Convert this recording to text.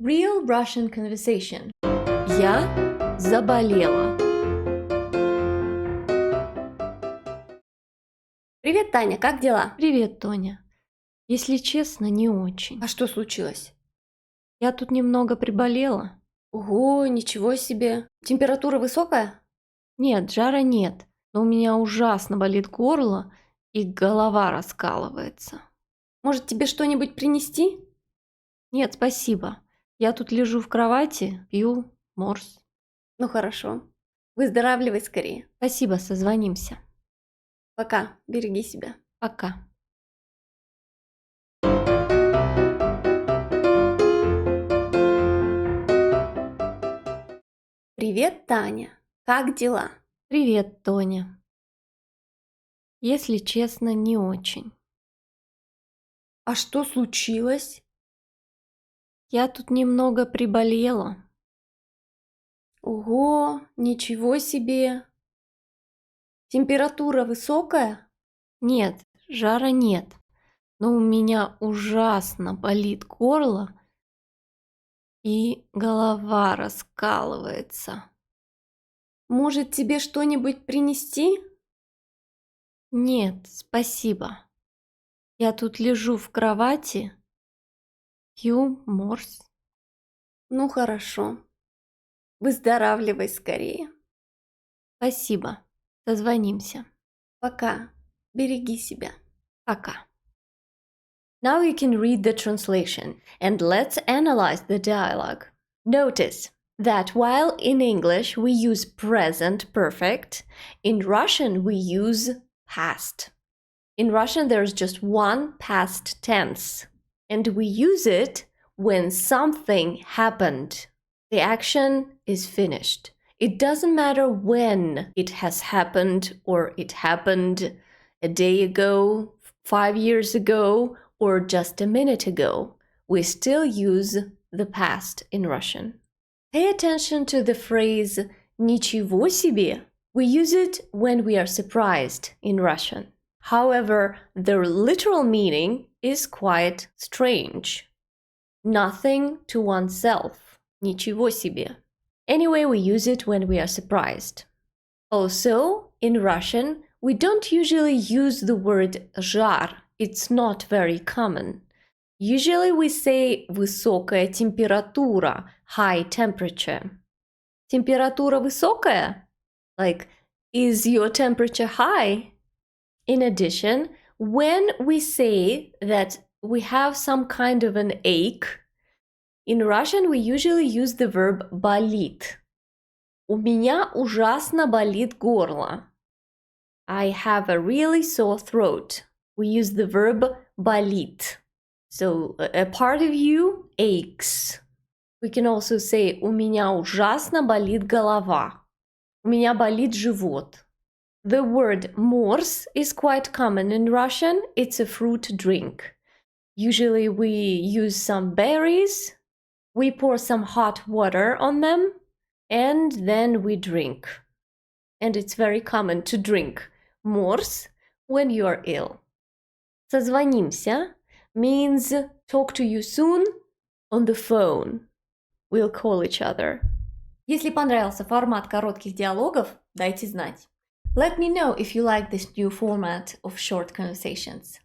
Real Russian conversation. Я заболела. Привет, Таня, как дела? Привет, Тоня. Если честно, не очень. А что случилось? Я тут немного приболела. Ого, ничего себе. Температура высокая? Нет, жара нет, но у меня ужасно болит горло и голова раскалывается. Может, тебе что-нибудь принести? Нет, спасибо. Я тут лежу в кровати, пью морс. Ну хорошо. Выздоравливай скорее. Спасибо, созвонимся. Пока, береги себя. Пока. Привет, Таня. Как дела? Привет, Тоня. Если честно, не очень. А что случилось? Я тут немного приболела. Ого, ничего себе. Температура высокая? Нет, жара нет, но у меня ужасно болит горло и голова раскалывается. Может, тебе что-нибудь принести? Нет, спасибо. Я тут лежу в кровати, пью морс. Ну хорошо. Выздоравливай скорее. Спасибо. Созвонимся. Пока. Береги себя. Пока. Now you can read the translation and let's analyze the dialogue. Notice that while in English we use present perfect, in Russian we use past. In Russian there's just one past tense, and we use it when something happened. The action is finished. It doesn't matter when it has happened or it happened a day ago, 5 years ago, or just a minute ago. We still use the past in Russian. Pay attention to the phrase «ничего себе». We use it when we are surprised in Russian. However, the literal meaning is quite strange. Nothing to oneself. Ничего себе. Anyway, we use it when we are surprised. Also, in Russian, we don't usually use the word жар. It's not very common. Usually we say высокая температура, high temperature. Температура высокая? Like, is your temperature high? In addition, when we say that we have some kind of an ache, in Russian we usually use the verb болит. У меня ужасно болит горло. I have a really sore throat. We use the verb болит. So a part of you aches. We can also say у меня ужасно болит голова. У меня болит живот. The word морс is quite common in Russian. It's a fruit drink. Usually we use some berries, we pour some hot water on them, and then we drink. And it's very common to drink морс when you are ill. Созвонимся means talk to you soon on the phone. We'll call each other. Если понравился формат коротких диалогов, дайте знать. Let me know if you like this new format of short conversations.